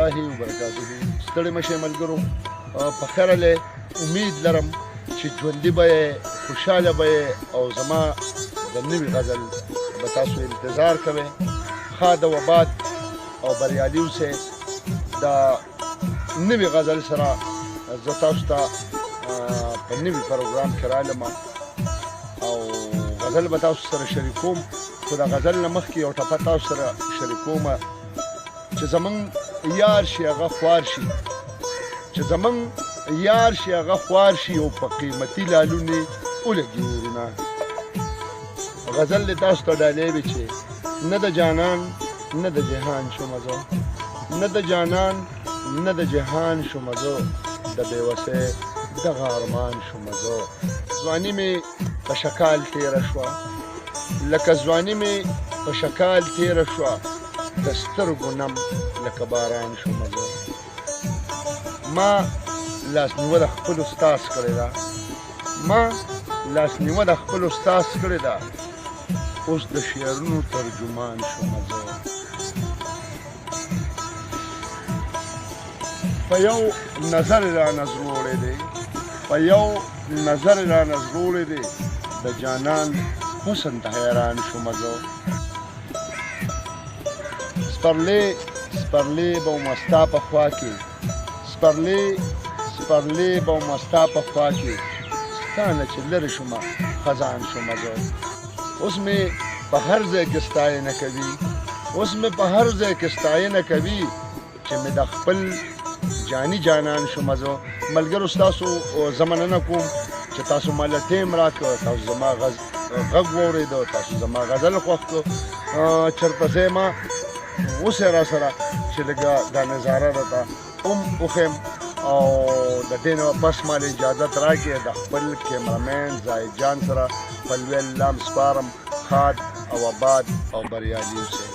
الله وبرکاته. ستړي مشئ ملګرو، په خیر له امید لرم چې ژوندي به یې، خوشحاله به یې او زما د نوي غزل به تاسو انتظار کوئ. ښاد او آباد او بریالي اوسئ. د نوي غزل سره زه تاسو ته په نوي پروګرام کې رالم او غزل به تاسو سره شریکوم. خو د غزل نه مخکې یو ټپه تاسو سره شریکوم چې زمونږ یار شي هغه خوار شي، چې زمونږ یار شي هغه خوار شي او په قیمتي لالونې ولګي ورونه. غزل دې تاسو ته ډالۍ وي چې نه د جانان نه د جهان شومه زه، نه د جانان نه د جهان شومه زه، د بېوسۍ دغه ارمان شومه زه. ځواني مې په شکال تېره شوه، لکه ځواني مې په شکال تېره شوه، د سترګو نم لکه باران شومه زه. ما لاسنیوه د خپلو ستاس کړې ده، ما لاسنیوه د خپلو ستاس کړې ده، اوس د شعرونو ترجمان شومه زه. په یو نظر رانه زړوړی دی، په یو نظر رانه زړوړی دی، د جانان حسن ته حیران شومه زه. سپرلی سپرلی به ومه ستا په خوا کې، سپرلی سپرلی به ومه ستا په خوا کې، ستا نه چې لرې شومه خزان شومه زه. اوس مې په هر ځای کې ستاینه کوي، اوس مې په هر ځای کې ستاینه کوي چې مې د خپل جاني جانان شومه زه. ملګرو ستاسو زه مننه کوم چې تاسو ماله ټیم راکړ، تاسو زما غږ واورېده، تاسو زما غزل خوښ کړ. چېرته ځای ما اوسئ را سره چې لږه دا نظاره راته وښیم او د دې نه پس ماله اجازت راکړئ د خپل کیمرامین زاهد جان سره په لوی الله سپارم. ښاد او آباد او بریالي اوسئ.